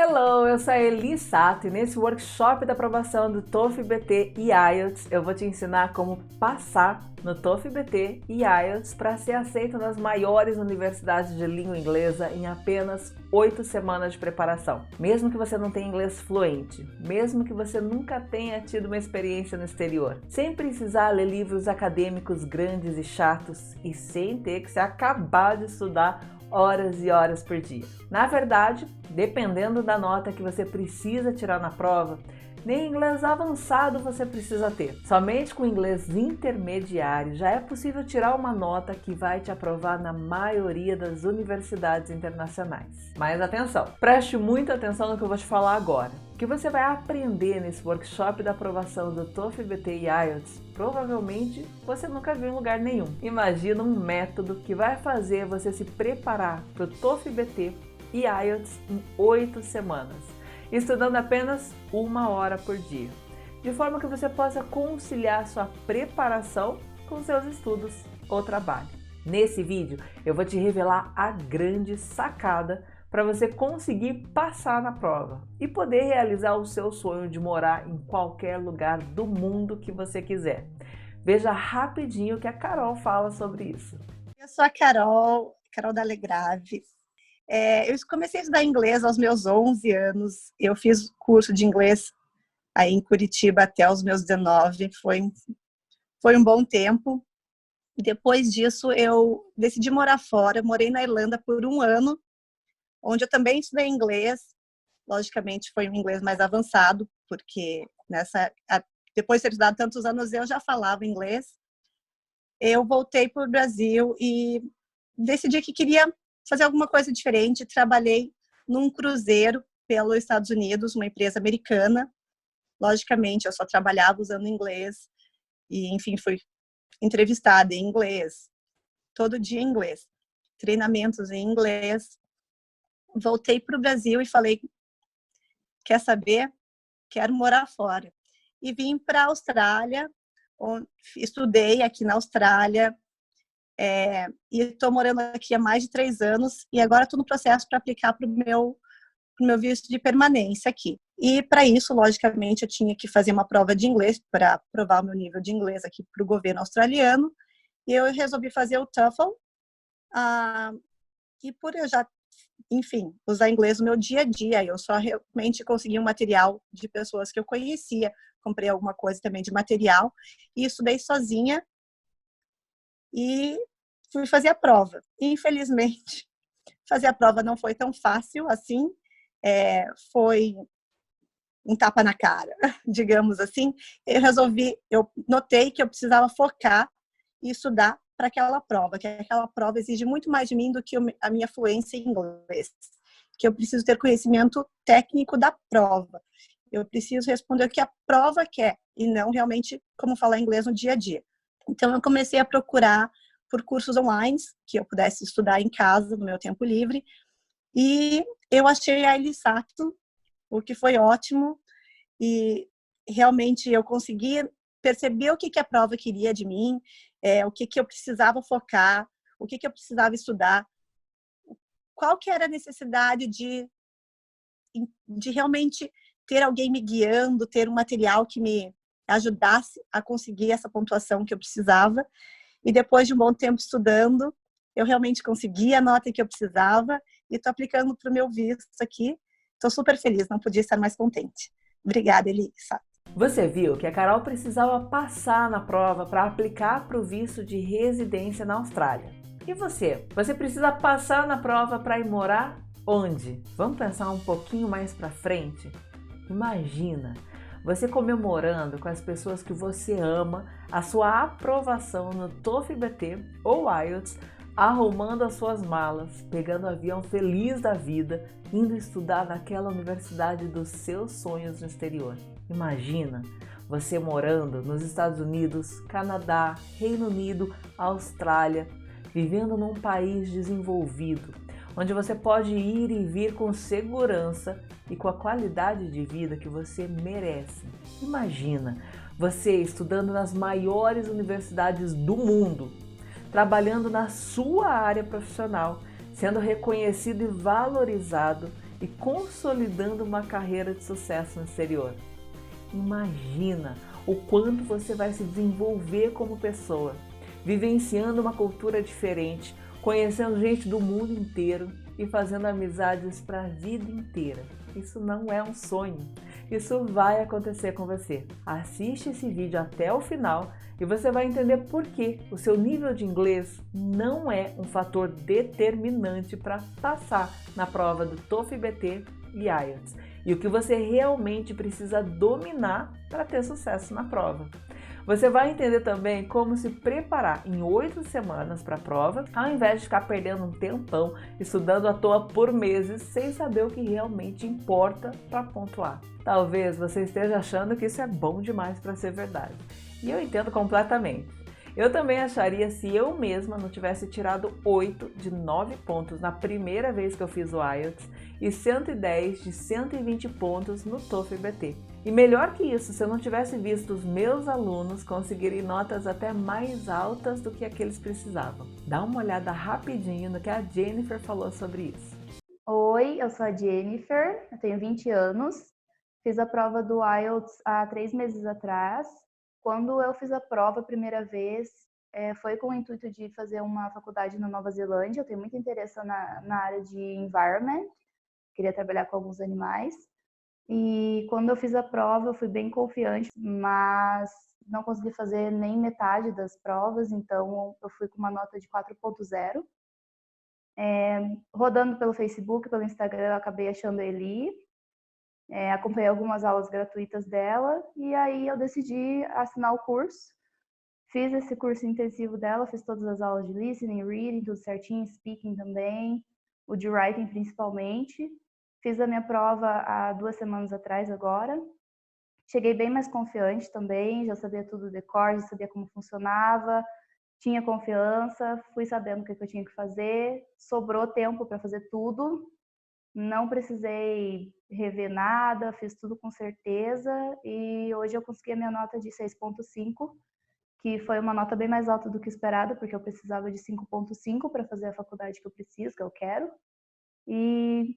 Hello, eu sou a Eli Sato e nesse workshop da aprovação do TOEFL, BT e IELTS eu vou te ensinar como passar no TOEFL, BT e IELTS para ser aceito nas maiores universidades de língua inglesa em apenas 8 semanas de preparação. Mesmo que você não tenha inglês fluente, mesmo que você nunca tenha tido uma experiência no exterior, sem precisar ler livros acadêmicos grandes e chatos e sem ter que se acabar de estudar horas e horas por dia. Na verdade, dependendo da nota que você precisa tirar na prova, nem inglês avançado você precisa ter. Somente com inglês intermediário já é possível tirar uma nota que vai te aprovar na maioria das universidades internacionais. Mas atenção, preste muita atenção no que eu vou te falar agora. O que você vai aprender nesse workshop da aprovação do TOEFL, BT e IELTS, provavelmente você nunca viu em lugar nenhum. Imagina um método que vai fazer você se preparar para o TOEFL, BT e IELTS em 8 semanas, estudando apenas 1 hora por dia, de forma que você possa conciliar sua preparação com seus estudos ou trabalho. Nesse vídeo eu vou te revelar a grande sacada para você conseguir passar na prova e poder realizar o seu sonho de morar em qualquer lugar do mundo que você quiser. Veja rapidinho o que a Carol fala sobre isso. Eu sou a Carol D'Alegrave. Eu comecei a estudar inglês aos meus 11 anos. Eu fiz curso de inglês aí em Curitiba até os meus 19. Foi um bom tempo. Depois disso, eu decidi morar fora. Morei na Irlanda por 1 ano, onde eu também estudei inglês. Logicamente, foi um inglês mais avançado, porque depois de ter estudado tantos anos, eu já falava inglês. Eu voltei para o Brasil e decidi que queria fazer alguma coisa diferente. Trabalhei num cruzeiro pelos Estados Unidos, uma empresa americana. Logicamente, eu só trabalhava usando inglês e, enfim, fui entrevistada em inglês, todo dia em inglês, treinamentos em inglês. Voltei para o Brasil e falei, quer saber? Quero morar fora. E vim para a Austrália, onde estudei aqui na Austrália, e estou morando aqui há mais de 3 anos e agora estou no processo para aplicar para o meu visto de permanência aqui. E para isso, logicamente, eu tinha que fazer uma prova de inglês para provar o meu nível de inglês aqui para o governo australiano. E eu resolvi fazer o TOEFL. E por eu já, enfim, usar inglês no meu dia a dia, eu só realmente consegui um material de pessoas que eu conhecia. Comprei alguma coisa também de material e estudei sozinha. E fui fazer a prova. Infelizmente, fazer a prova não foi tão fácil assim. Foi um tapa na cara, digamos assim. Eu notei que eu precisava focar e estudar para aquela prova, que aquela prova exige muito mais de mim do que a minha fluência em inglês. Que eu preciso ter conhecimento técnico da prova. Eu preciso responder o que a prova quer e não realmente como falar inglês no dia a dia. Então, eu comecei a procurar por cursos online que eu pudesse estudar em casa, no meu tempo livre. E eu achei a Eli Sato, o que foi ótimo. E realmente eu consegui perceber o que a prova queria de mim, o que eu precisava focar, o que eu precisava estudar, qual que era a necessidade de realmente ter alguém me guiando, ter um material que me ajudasse a conseguir essa pontuação que eu precisava. E depois de um bom tempo estudando, eu realmente consegui a nota que eu precisava e estou aplicando para o meu visto aqui. Estou super feliz, não podia estar mais contente. Obrigada, Elisa. Você viu que a Carol precisava passar na prova para aplicar para o visto de residência na Austrália. E você? Você precisa passar na prova para ir morar onde? Vamos pensar um pouquinho mais para frente? Imagina você comemorando com as pessoas que você ama a sua aprovação no TOEFL, BT ou IELTS, arrumando as suas malas, pegando o avião feliz da vida, indo estudar naquela universidade dos seus sonhos no exterior. Imagina você morando nos Estados Unidos, Canadá, Reino Unido, Austrália, vivendo num país desenvolvido, onde você pode ir e vir com segurança e com a qualidade de vida que você merece. Imagina você estudando nas maiores universidades do mundo, trabalhando na sua área profissional, sendo reconhecido e valorizado e consolidando uma carreira de sucesso no exterior. Imagina o quanto você vai se desenvolver como pessoa, vivenciando uma cultura diferente, conhecendo gente do mundo inteiro e fazendo amizades para a vida inteira. Isso não é um sonho, isso vai acontecer com você. Assiste esse vídeo até o final e você vai entender por que o seu nível de inglês não é um fator determinante para passar na prova do TOEFL-BT e IELTS e o que você realmente precisa dominar para ter sucesso na prova. Você vai entender também como se preparar em 8 semanas para a prova, ao invés de ficar perdendo um tempão estudando à toa por meses sem saber o que realmente importa para pontuar. Talvez você esteja achando que isso é bom demais para ser verdade. E eu entendo completamente. Eu também acharia se eu mesma não tivesse tirado 8 de 9 pontos na primeira vez que eu fiz o IELTS e 110 de 120 pontos no TOEFL-BT. E melhor que isso, se eu não tivesse visto os meus alunos conseguirem notas até mais altas do que aqueles precisavam. Dá uma olhada rapidinho no que a Jennifer falou sobre isso. Oi, eu sou a Jennifer, eu tenho 20 anos, fiz a prova do IELTS há 3 meses atrás. Quando eu fiz a prova a primeira vez, foi com o intuito de fazer uma faculdade na Nova Zelândia. Eu tenho muito interesse na área de environment, queria trabalhar com alguns animais. E quando eu fiz a prova, eu fui bem confiante, mas não consegui fazer nem metade das provas, então eu fui com uma nota de 4.0. Rodando pelo Facebook, pelo Instagram, eu acabei achando a Eli, acompanhei algumas aulas gratuitas dela e aí eu decidi assinar o curso. Fiz esse curso intensivo dela, fiz todas as aulas de listening, reading, tudo certinho, speaking também, o de writing principalmente. Fiz a minha prova há 2 semanas atrás agora. Cheguei bem mais confiante também, já sabia tudo de cor, já sabia como funcionava, tinha confiança, fui sabendo o que eu tinha que fazer, sobrou tempo para fazer tudo, não precisei rever nada, fiz tudo com certeza e hoje eu consegui a minha nota de 6.5, que foi uma nota bem mais alta do que esperado, porque eu precisava de 5.5 para fazer a faculdade que eu preciso, que eu quero. E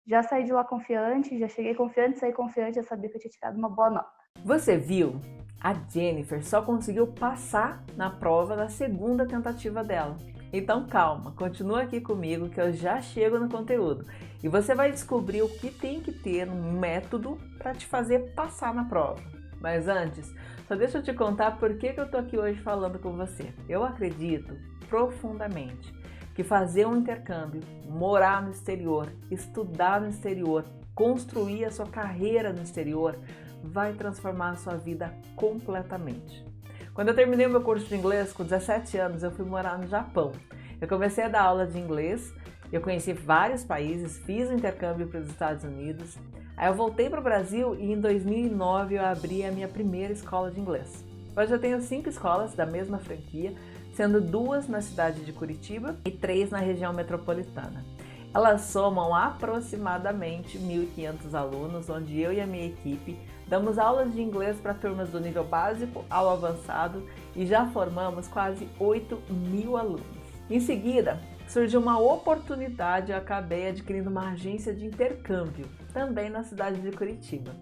já saí de lá confiante, já cheguei confiante, saí confiante, já sabia que eu tinha tirado uma boa nota. Você viu? A Jennifer só conseguiu passar na prova da segunda tentativa dela. Então calma, continua aqui comigo que eu já chego no conteúdo e você vai descobrir o que tem que ter um método para te fazer passar na prova. Mas antes, só deixa eu te contar por que eu tô aqui hoje falando com você. Eu acredito profundamente que fazer um intercâmbio, morar no exterior, estudar no exterior, construir a sua carreira no exterior, vai transformar a sua vida completamente. Quando eu terminei o meu curso de inglês, com 17 anos, eu fui morar no Japão. Eu comecei a dar aula de inglês, eu conheci vários países, fiz um intercâmbio para os Estados Unidos. Aí eu voltei para o Brasil e em 2009 eu abri a minha primeira escola de inglês. Hoje eu tenho 5 escolas da mesma franquia, sendo 2 na cidade de Curitiba e 3 na região metropolitana. Elas somam aproximadamente 1.500 alunos, onde eu e a minha equipe damos aulas de inglês para turmas do nível básico ao avançado e já formamos quase 8.000 alunos. Em seguida, surgiu uma oportunidade e eu acabei adquirindo uma agência de intercâmbio, também na cidade de Curitiba.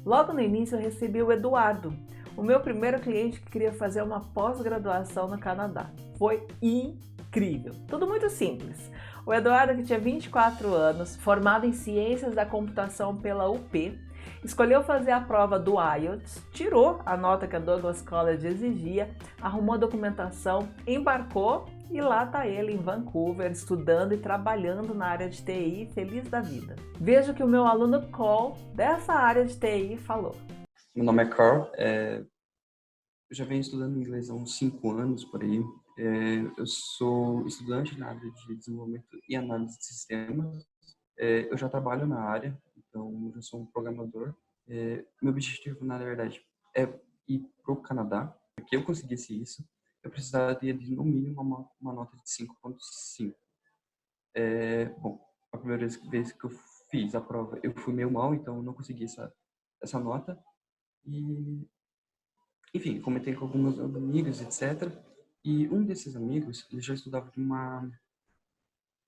Logo no início eu recebi o Eduardo, o meu primeiro cliente que queria fazer uma pós-graduação no Canadá. Foi incrível, tudo muito simples. O Eduardo, que tinha 24 anos, formado em Ciências da Computação pela UP, escolheu fazer a prova do IELTS, tirou a nota que a Douglas College exigia, arrumou a documentação, embarcou e lá está ele em Vancouver, estudando e trabalhando na área de TI, feliz da vida. Veja o que o meu aluno Cole, dessa área de TI, falou. Meu nome é Carl, eu já venho estudando inglês há uns 5 anos por aí. Eu sou estudante na área de desenvolvimento e análise de sistemas. Eu já trabalho na área, então eu já sou um programador. Meu objetivo, na verdade, é ir para o Canadá. Para que eu conseguisse isso, eu precisaria de, no mínimo, uma nota de 5.5. Bom, a primeira vez que eu fiz a prova, eu fui meio mal, então eu não consegui essa nota. E, enfim, comentei com alguns amigos, etc. E um desses amigos, ele já estudava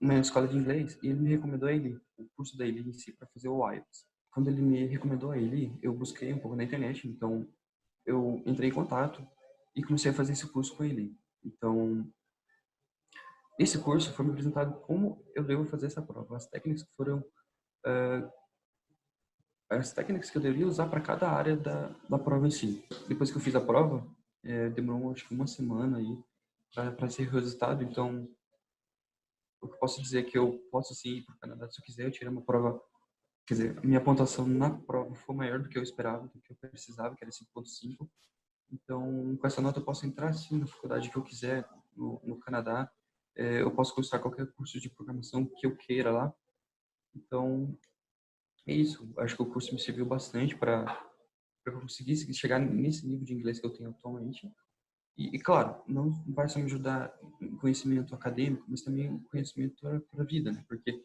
uma escola de inglês e ele me recomendou a Eli, o curso da Eli em si, para fazer o IELTS. Quando ele me recomendou a Eli, eu busquei um pouco na internet, então eu entrei em contato e comecei a fazer esse curso com a Eli. Então, esse curso foi me apresentado como eu devo fazer essa prova, as técnicas que foram as técnicas que eu deveria usar para cada área da prova em si. Depois que eu fiz a prova, demorou acho que uma semana aí para ser o resultado. Então, o que eu posso dizer é que eu posso sim ir para o Canadá se eu quiser. Eu tirei uma prova, quer dizer, a minha pontuação na prova foi maior do que eu esperava, do que eu precisava, que era 5,5. Então, com essa nota eu posso entrar sim na faculdade que eu quiser no Canadá. Eu posso cursar qualquer curso de programação que eu queira lá. Então, é isso. Acho que o curso me serviu bastante para eu conseguir chegar nesse nível de inglês que eu tenho atualmente. E claro, não vai só me ajudar em conhecimento acadêmico, mas também conhecimento para a vida, né? Porque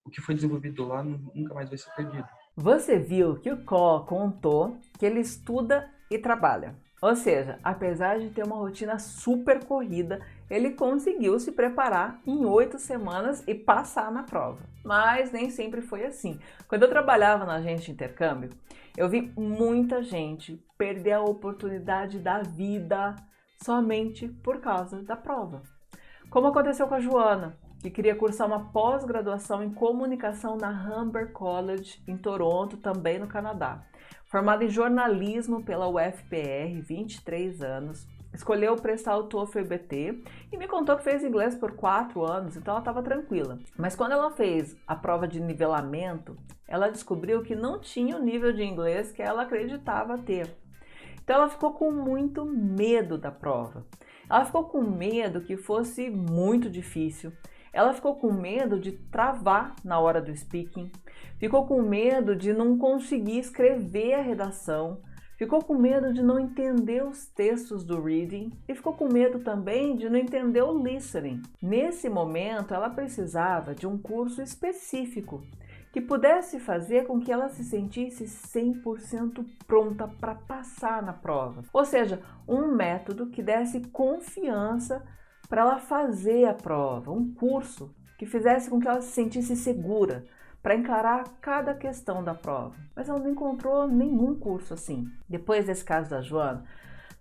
o que foi desenvolvido lá nunca mais vai ser perdido. Você viu que o Có contou que ele estuda e trabalha. Ou seja, apesar de ter uma rotina super corrida, ele conseguiu se preparar em 8 semanas e passar na prova. Mas nem sempre foi assim. Quando eu trabalhava na agência de intercâmbio, eu vi muita gente perder a oportunidade da vida somente por causa da prova. Como aconteceu com a Joana, que queria cursar uma pós-graduação em comunicação na Humber College, em Toronto, também no Canadá. Formada em jornalismo pela UFPR, 23 anos, escolheu prestar o TOEFL EBT e me contou que fez inglês por 4 anos, então ela estava tranquila. Mas quando ela fez a prova de nivelamento, ela descobriu que não tinha o nível de inglês que ela acreditava ter. Então ela ficou com muito medo da prova. Ela ficou com medo que fosse muito difícil. Ela ficou com medo de travar na hora do speaking, ficou com medo de não conseguir escrever a redação, ficou com medo de não entender os textos do reading e ficou com medo também de não entender o listening. Nesse momento, ela precisava de um curso específico que pudesse fazer com que ela se sentisse 100% pronta para passar na prova. Ou seja, um método que desse confiança para ela fazer a prova, um curso que fizesse com que ela se sentisse segura para encarar cada questão da prova. Mas ela não encontrou nenhum curso assim. Depois desse caso da Joana,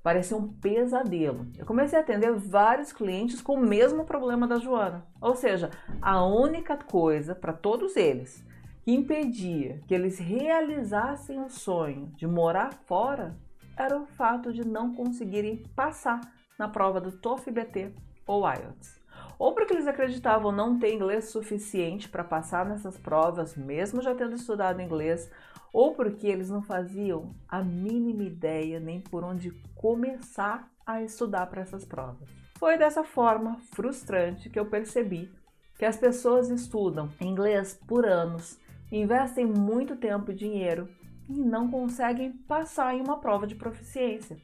parecia um pesadelo. Eu comecei a atender vários clientes com o mesmo problema da Joana. Ou seja, a única coisa para todos eles que impedia que eles realizassem o sonho de morar fora era o fato de não conseguirem passar na prova do TOEFL EBT ou IELTS. Ou porque eles acreditavam não ter inglês suficiente para passar nessas provas, mesmo já tendo estudado inglês, ou porque eles não faziam a mínima ideia nem por onde começar a estudar para essas provas. Foi dessa forma frustrante que eu percebi que as pessoas estudam inglês por anos, investem muito tempo e dinheiro e não conseguem passar em uma prova de proficiência.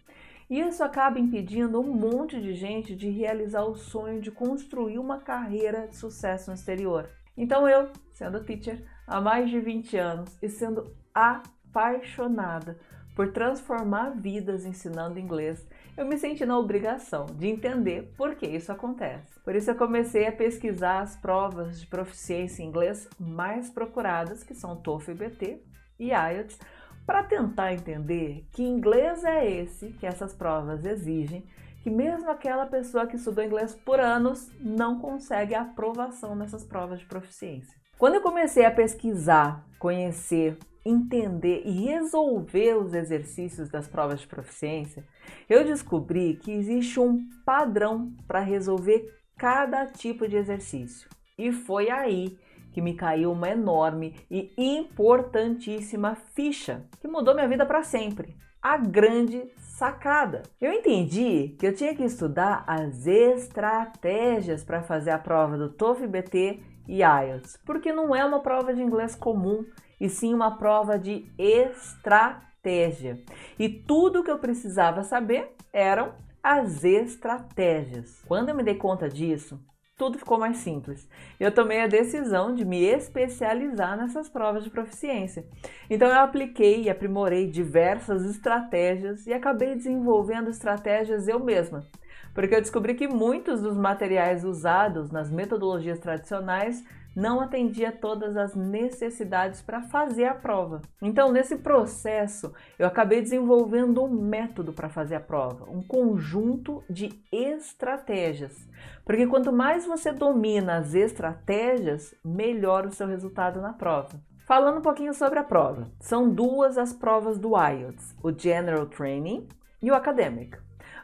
E isso acaba impedindo um monte de gente de realizar o sonho de construir uma carreira de sucesso no exterior. Então eu, sendo teacher há mais de 20 anos e sendo apaixonada por transformar vidas ensinando inglês, eu me senti na obrigação de entender por que isso acontece. Por isso eu comecei a pesquisar as provas de proficiência em inglês mais procuradas, que são TOEFL EBT e IELTS, para tentar entender que inglês é esse que essas provas exigem, que mesmo aquela pessoa que estudou inglês por anos não consegue a aprovação nessas provas de proficiência. Quando eu comecei a pesquisar, conhecer, entender e resolver os exercícios das provas de proficiência, eu descobri que existe um padrão para resolver cada tipo de exercício. E foi aí que me caiu uma enorme e importantíssima ficha que mudou minha vida para sempre. A grande sacada. Eu entendi que eu tinha que estudar as estratégias para fazer a prova do TOEFL EBT e IELTS, porque não é uma prova de inglês comum, e sim uma prova de estratégia. E tudo que eu precisava saber eram as estratégias. Quando eu me dei conta disso, tudo ficou mais simples. Eu tomei a decisão de me especializar nessas provas de proficiência. Então eu apliquei e aprimorei diversas estratégias e acabei desenvolvendo estratégias eu mesma, porque eu descobri que muitos dos materiais usados nas metodologias tradicionais não atendia todas as necessidades para fazer a prova. Então, nesse processo, eu acabei desenvolvendo um método para fazer a prova, um conjunto de estratégias. Porque quanto mais você domina as estratégias, melhor o seu resultado na prova. Falando um pouquinho sobre a prova, são duas as provas do IELTS, o General Training e o Academic.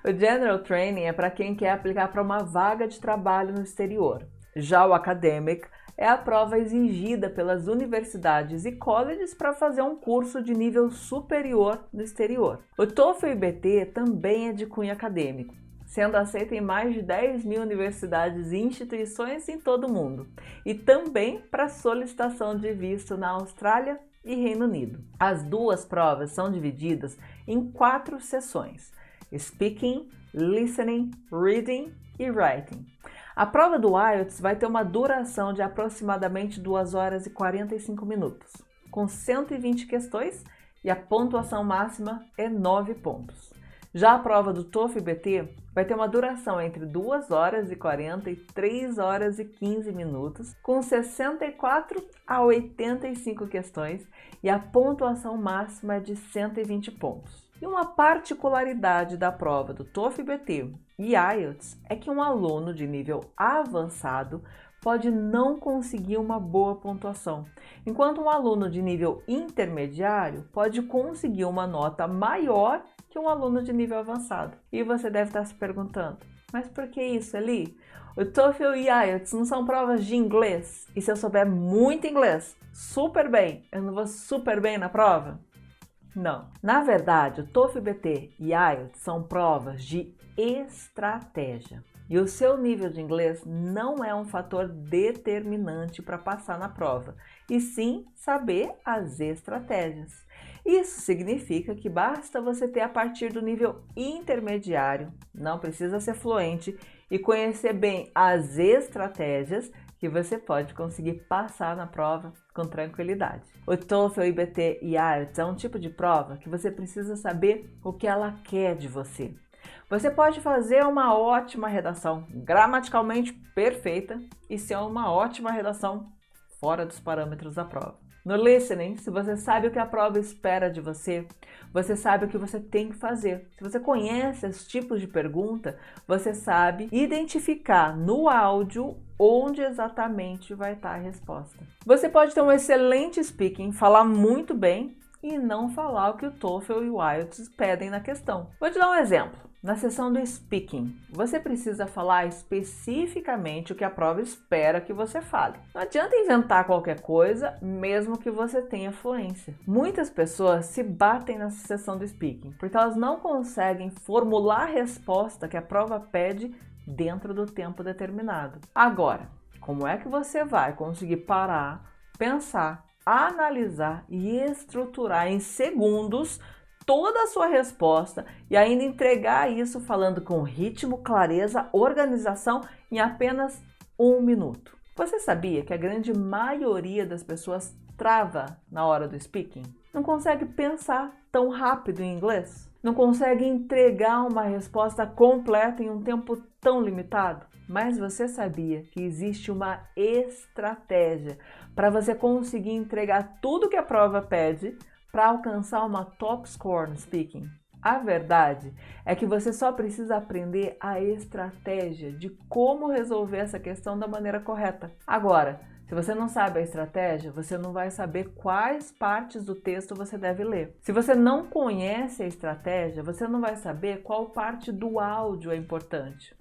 O General Training é para quem quer aplicar para uma vaga de trabalho no exterior. Já o Academic é a prova exigida pelas universidades e colleges para fazer um curso de nível superior no exterior. O TOEFL IBT também é de cunho acadêmico, sendo aceito em mais de 10 mil universidades e instituições em todo o mundo, e também para solicitação de visto na Austrália e Reino Unido. As duas provas são divididas em 4 sessões: Speaking, Listening, Reading e Writing. A prova do IELTS vai ter uma duração de aproximadamente 2 horas e 45 minutos, com 120 questões e a pontuação máxima é 9 pontos. Já a prova do TOEFL IBT vai ter uma duração entre 2 horas e 40 e 3 horas e 15 minutos, com 64 a 85 questões e a pontuação máxima é de 120 pontos. E uma particularidade da prova do TOEFL IBT e IELTS é que um aluno de nível avançado pode não conseguir uma boa pontuação, enquanto um aluno de nível intermediário pode conseguir uma nota maior que um aluno de nível avançado. E você deve estar se perguntando, mas por que isso, Eli? O TOEFL e IELTS não são provas de inglês? E se eu souber muito inglês, super bem, eu não vou super bem na prova? Não. Na verdade, o TOEFL IBT e IELTS são provas de estratégia. E o seu nível de inglês não é um fator determinante para passar na prova, e sim saber as estratégias. Isso significa que basta você ter a partir do nível intermediário, não precisa ser fluente, e conhecer bem as estratégias que você pode conseguir passar na prova com tranquilidade. O TOEFL, IBT e IELTS é um tipo de prova que você precisa saber o que ela quer de você. Você pode fazer uma ótima redação gramaticalmente perfeita e ser uma ótima redação fora dos parâmetros da prova. No listening, se você sabe o que a prova espera de você, você sabe o que você tem que fazer. Se você conhece esses tipos de pergunta, você sabe identificar no áudio onde exatamente vai estar a resposta. Você pode ter um excelente speaking, falar muito bem e não falar o que o TOEFL e o IELTS pedem na questão. Vou te dar um exemplo. Na seção do speaking, você precisa falar especificamente o que a prova espera que você fale. Não adianta inventar qualquer coisa, mesmo que você tenha fluência. Muitas pessoas se batem nessa seção do speaking, porque elas não conseguem formular a resposta que a prova pede dentro do tempo determinado. Agora, como é que você vai conseguir parar, pensar, analisar e estruturar em segundos toda a sua resposta e ainda entregar isso falando com ritmo, clareza, organização em apenas 1 minuto? Você sabia que a grande maioria das pessoas trava na hora do speaking? Não consegue pensar tão rápido em inglês? Não consegue entregar uma resposta completa em um tempo tão limitado? Mas você sabia que existe uma estratégia para você conseguir entregar tudo que a prova pede para alcançar uma top score no speaking? A verdade é que você só precisa aprender a estratégia de como resolver essa questão da maneira correta. Agora, se você não sabe a estratégia, você não vai saber quais partes do texto você deve ler. Se você não conhece a estratégia, você não vai saber qual parte do áudio é importante.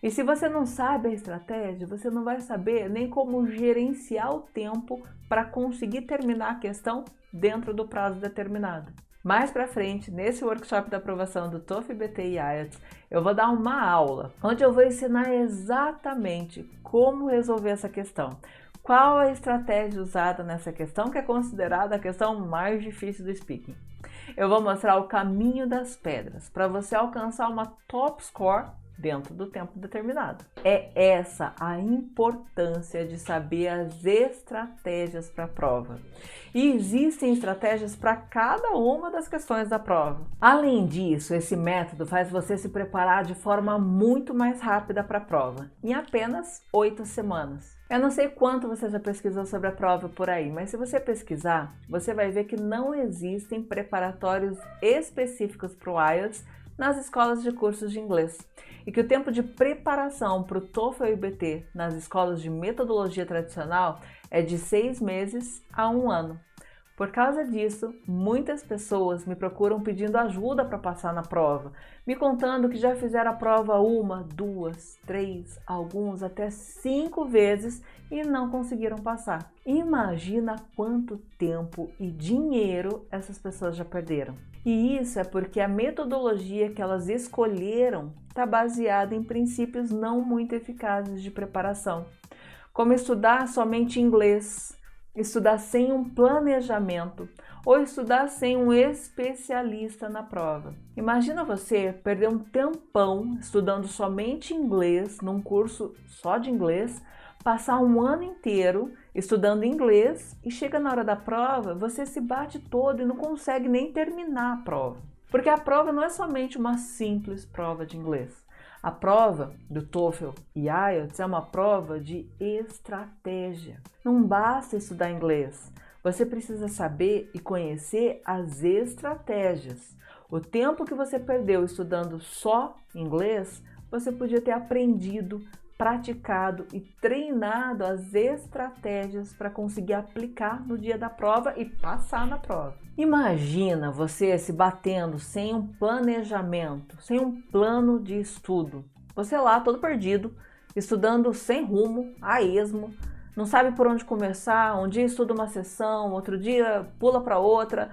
E se você não sabe a estratégia, você não vai saber nem como gerenciar o tempo para conseguir terminar a questão dentro do prazo determinado. Mais para frente, nesse workshop da aprovação do TOEFL, IBT e IELTS, eu vou dar uma aula onde eu vou ensinar exatamente como resolver essa questão. Qual a estratégia usada nessa questão, que é considerada a questão mais difícil do speaking. Eu vou mostrar o caminho das pedras para você alcançar uma top score dentro do tempo determinado. É essa a importância de saber as estratégias para a prova. E existem estratégias para cada uma das questões da prova. Além disso, esse método faz você se preparar de forma muito mais rápida para a prova, em apenas 8 semanas. Eu não sei quanto você já pesquisou sobre a prova por aí, mas se você pesquisar, você vai ver que não existem preparatórios específicos para o IELTS nas escolas de cursos de inglês e que o tempo de preparação para o TOEFL e IBT nas escolas de metodologia tradicional é de 6 meses a 1 ano. Por causa disso, muitas pessoas me procuram pedindo ajuda para passar na prova, me contando que já fizeram a prova 1, 2, 3, alguns até 5 vezes e não conseguiram passar. Imagina quanto tempo e dinheiro essas pessoas já perderam. E isso é porque a metodologia que elas escolheram está baseada em princípios não muito eficazes de preparação, como estudar somente inglês, estudar sem um planejamento ou estudar sem um especialista na prova. Imagina você perder um tempão estudando somente inglês num curso só de inglês, passar um ano inteiro estudando inglês e chega na hora da prova, você se bate todo e não consegue nem terminar a prova. Porque a prova não é somente uma simples prova de inglês. A prova do TOEFL e IELTS é uma prova de estratégia. Não basta estudar inglês, você precisa saber e conhecer as estratégias. O tempo que você perdeu estudando só inglês, você podia ter aprendido, praticado e treinado as estratégias para conseguir aplicar no dia da prova e passar na prova. Imagina você se batendo sem um planejamento, sem um plano de estudo. Você lá todo perdido, estudando sem rumo, a esmo, não sabe por onde começar, um dia estuda uma sessão, outro dia pula para outra,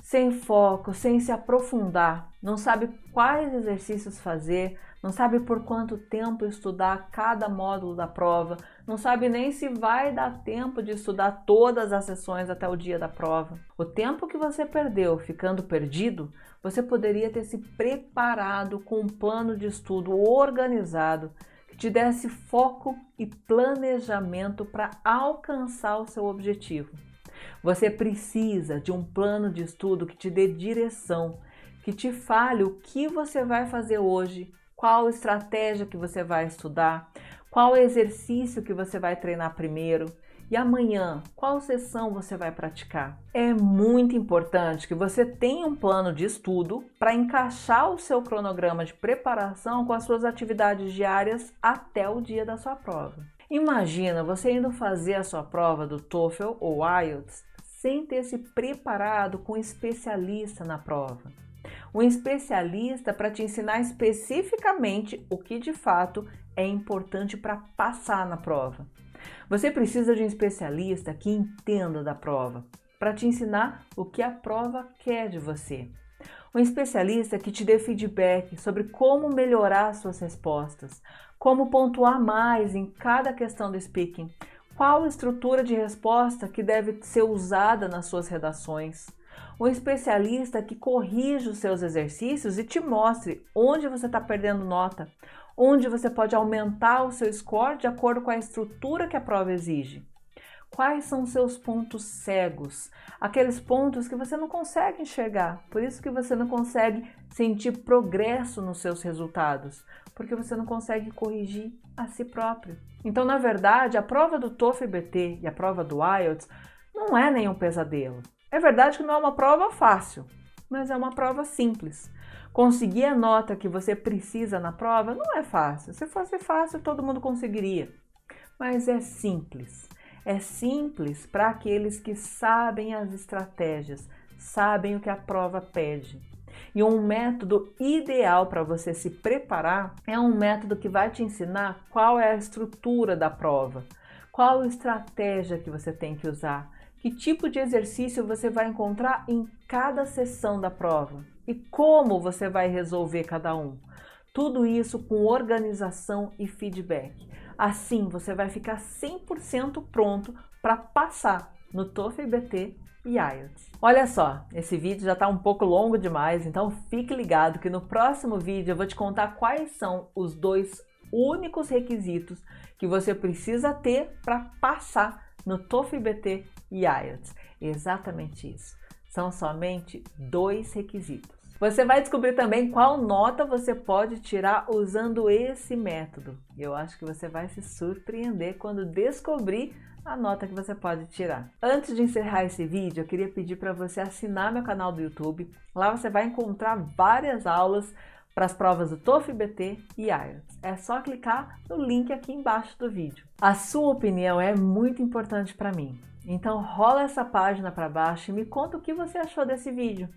sem foco, sem se aprofundar, não sabe quais exercícios fazer, não sabe por quanto tempo estudar cada módulo da prova, não sabe nem se vai dar tempo de estudar todas as sessões até o dia da prova. O tempo que você perdeu ficando perdido, você poderia ter se preparado com um plano de estudo organizado que te desse foco e planejamento para alcançar o seu objetivo. Você precisa de um plano de estudo que te dê direção, que te fale o que você vai fazer hoje, qual estratégia que você vai estudar, qual exercício que você vai treinar primeiro e amanhã qual sessão você vai praticar. É muito importante que você tenha um plano de estudo para encaixar o seu cronograma de preparação com as suas atividades diárias até o dia da sua prova. Imagina você indo fazer a sua prova do TOEFL ou IELTS sem ter se preparado com um especialista na prova. Um especialista para te ensinar especificamente o que de fato é importante para passar na prova. Você precisa de um especialista que entenda da prova, para te ensinar o que a prova quer de você. Um especialista que te dê feedback sobre como melhorar suas respostas, como pontuar mais em cada questão do speaking, qual estrutura de resposta que deve ser usada nas suas redações. Um especialista que corrija os seus exercícios e te mostre onde você está perdendo nota, onde você pode aumentar o seu score de acordo com a estrutura que a prova exige. Quais são os seus pontos cegos? Aqueles pontos que você não consegue enxergar, por isso que você não consegue sentir progresso nos seus resultados, porque você não consegue corrigir a si próprio. Então, na verdade, a prova do TOEFL e IBT e a prova do IELTS não é nenhum pesadelo. É verdade que não é uma prova fácil, mas é uma prova simples. Conseguir a nota que você precisa na prova não é fácil. Se fosse fácil, todo mundo conseguiria. Mas é simples. É simples para aqueles que sabem as estratégias, sabem o que a prova pede. E um método ideal para você se preparar é um método que vai te ensinar qual é a estrutura da prova, qual estratégia que você tem que usar, que tipo de exercício você vai encontrar em cada sessão da prova e como você vai resolver cada um. Tudo isso com organização e feedback. Assim você vai ficar 100% pronto para passar no TOEFL IBT e IELTS. Olha só, esse vídeo já está um pouco longo demais, então fique ligado que no próximo vídeo eu vou te contar quais são os 2 únicos requisitos que você precisa ter para passar no TOEFL BT e IELTS. Exatamente isso. São somente 2 requisitos. Você vai descobrir também qual nota você pode tirar usando esse método. Eu acho que você vai se surpreender quando descobrir a nota que você pode tirar. Antes de encerrar esse vídeo, eu queria pedir para você assinar meu canal do YouTube. Lá você vai encontrar várias aulas para as provas do TOEFL BT e IELTS. É só clicar no link aqui embaixo do vídeo. A sua opinião é muito importante para mim. Então rola essa página para baixo e me conta o que você achou desse vídeo.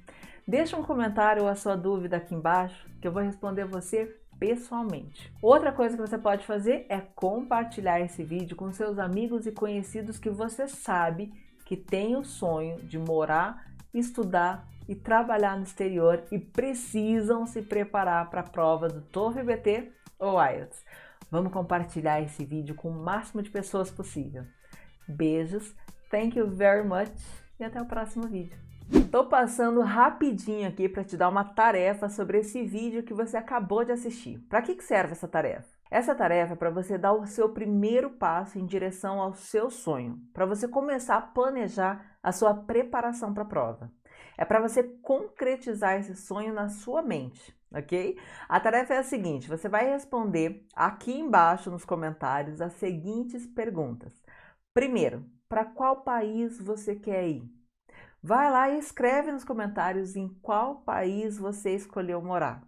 Deixa um comentário ou a sua dúvida aqui embaixo que eu vou responder você pessoalmente. Outra coisa que você pode fazer é compartilhar esse vídeo com seus amigos e conhecidos que você sabe que tem o sonho de morar, estudar e trabalhar no exterior e precisam se preparar para a prova do TOEFL BT ou IELTS. Vamos compartilhar esse vídeo com o máximo de pessoas possível. Beijos, thank you very much e até o próximo vídeo. Tô passando rapidinho aqui para te dar uma tarefa sobre esse vídeo que você acabou de assistir. Para que serve essa tarefa? Essa tarefa é para você dar o seu primeiro passo em direção ao seu sonho, para você começar a planejar a sua preparação para a prova. É para você concretizar esse sonho na sua mente, ok? A tarefa é a seguinte, você vai responder aqui embaixo nos comentários as seguintes perguntas. Primeiro, para qual país você quer ir? Vai lá e escreve nos comentários em qual país você escolheu morar.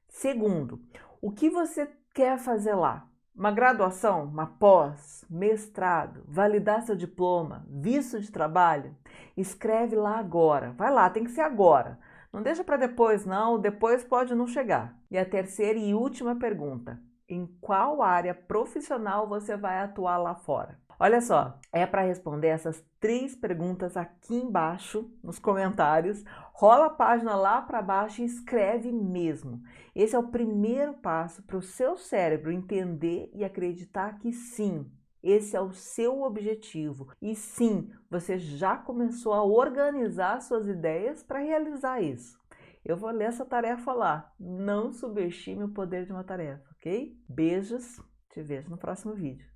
Segundo, o que você quer fazer lá? Uma graduação, uma pós, mestrado, validar seu diploma, visto de trabalho? Escreve lá agora. Vai lá, tem que ser agora. Não deixa para depois não, depois pode não chegar. E a terceira e última pergunta, em qual área profissional você vai atuar lá fora? Olha só, é para responder essas 3 perguntas aqui embaixo nos comentários. Rola a página lá para baixo e escreve mesmo. Esse é o primeiro passo para o seu cérebro entender e acreditar que sim, esse é o seu objetivo. E sim, você já começou a organizar suas ideias para realizar isso. Eu vou ler essa tarefa lá. Não subestime o poder de uma tarefa, ok? Beijos, te vejo no próximo vídeo.